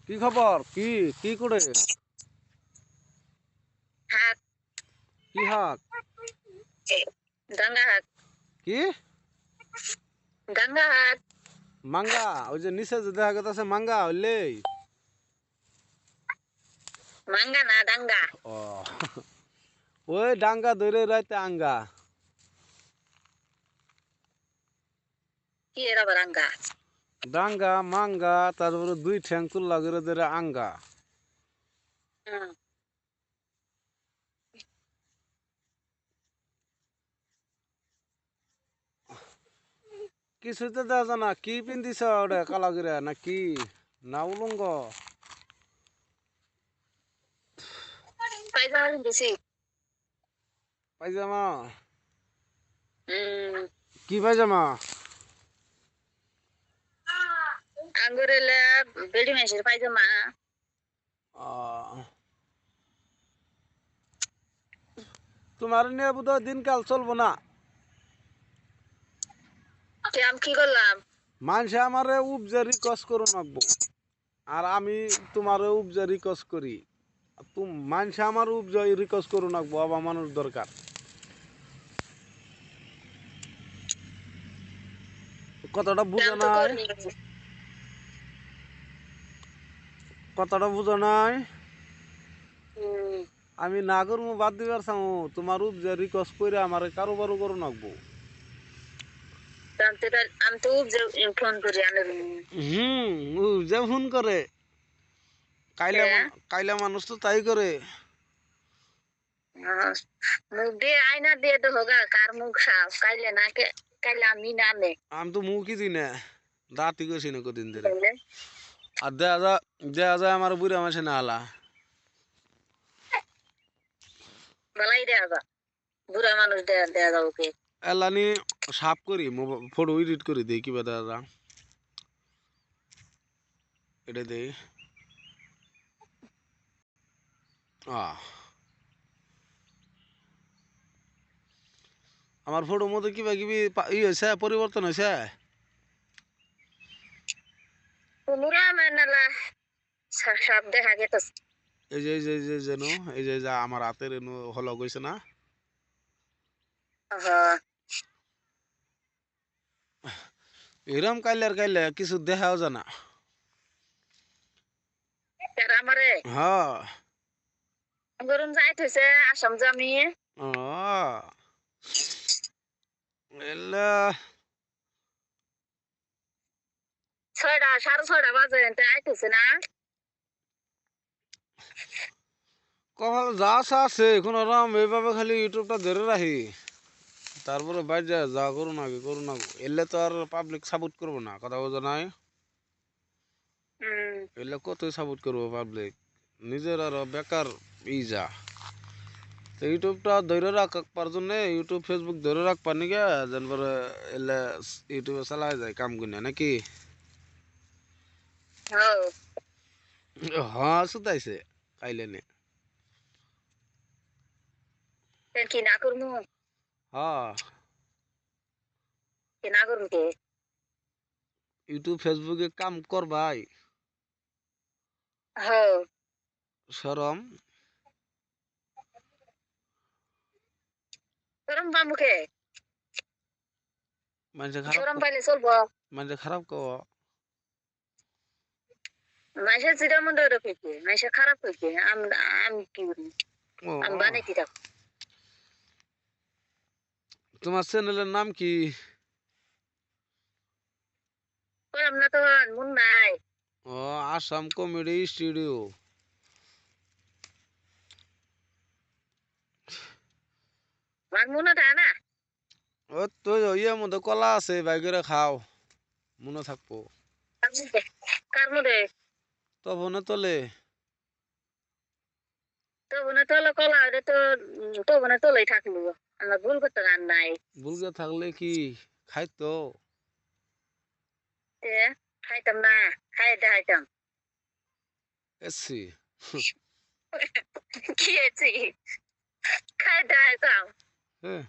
কি খবর? কি কি করে? হাক কি হাক? গঙ্গা হাক কি গঙ্গা হাক মাঙ্গা? ওই যে নিচে যে দেখা গেছে মাঙ্গা হইলে মাঙ্গা না ডাঙ্গা ও ওই ডাঙ্গা ধরে রাইতে আঙ্গা। কি এর আবার আঙ্গা? ডাঙ্গা মাঙ্গা তারপরে দুই ঠ্যাং তুল্লা করে ধরে আঙ্গা। হুম। কিছুতে দেখা যায় না। কি পিন্দিছ ওটা কালা করে না কি না উলঙ্গ? পায়জামা দিছি। পায়জামা? হুম। কি পায়জামা? আঙ্গুরেলা বেডি মেশের পায়জামা। তোমার নিয়ে বোধহয় দিনকাল চলবো না। আমি কি করলাম? মানুষে আমারে উপজে রিকোয়েস্ট করো নাকবো আর আমি তোমারে উপজে রিকোয়েস্ট করি। মানুষে আমার উপজে রিকোয়েস্ট করো নাকবো আবার মানুষ দরকার। কথাটা বুঝো আমি তো নাই? করি। কথাটা বুঝো নাই? হুম। আমি না করবো বাদ দিবার চাও তোমার উপজে রিকোয়েস্ট করে আমার কারোবারও করো নাকবো। আমি তো ফোন করি আনর। উপজে ফোন করে। কাইলা মানুষ তো তাই করে। মুখ দিয়ে আয়না দিয়ে তো হোগা কার মুখ সাফ কাইলে না কাইলে আমি নামে আমি তো মুখই দিই না। দাঁতই করছি না কদিন ধরে। আর দেয়া যায় আমার বুড়া মাসে না আলা। বলাই দেয়া যা বুড়া মানুষ দেয়া দেয়া যাবো কে? এলানি সাফ করি ফটো এডিট করে দিই কিবা দাদা এটা দেই আমার ফটোর মধ্যে কিবা কিবি ই হয়েছে পরিবর্তন হয়েছে। পুনুরা মেনালা সব দেখা গেছে। এই যে যেন এই যে যা আমার হাতের এনু হলো গেছে না। এরম কাইলে কিছু দেখাও জানা। আমারে হ্যাঁ গরম যাইত হয়েছে আসাম জামি এলা 6টা 6:30 বাজে আইতেছে না। কপাল যা আছে এখন আরাম এইভাবে খালি ইউটিউবটা ধরে রাখি তারপরে বাইরে যা করো না এলে তো আর পাবলিক সাপোর্ট করবো না কথা বোঝো নাই। এলে কতই সাপোর্ট করবো পাবলিক নিজের আর বেকার যা তো ইউটিউবটা ধরে রাখবার জন্য ইউটিউব ফেসবুক ধরে রাখবার নিকে যেন পরে এলে ইউটিউবে চালা যায় কাম কিনে নাকি। হ্যাঁ শুধাইছে কাইলে নে কি না করবো হ্যাঁ কি না করবো কে? ইউটিউব ফেসবুকে কাম করবাই শরম গরম বামুখে মানুষে গরম পাইলে চলবো। খারাপ কও মাসের যেটা মধ্যে রেখেছে মাসে খারাপ হয়েছে আমি কি করি? আমি বানাইতে থাকবো। তোমার চ্যানেলের নাম কি? করলাম না তো মন নাই। ও আসাম কমেডি স্টুডিও। আমার মনে থাকে না। ও তো ইয়ের মধ্যে কলা আছে বাইকেরে খাও মনে থাকবো। কার মধ্যে? তবনে তোলে তো বোনে তোলে কলা ওটা তো বোনে তোলেই থাকলো। আমরা ভুল করতে গান নাই। বুলগে থাকলে কি খাইতো তে খাইতাম না খাই দেখাইতাম। এসছি কি হয়েছে? খাই দেখাইতাম। হ্যাঁ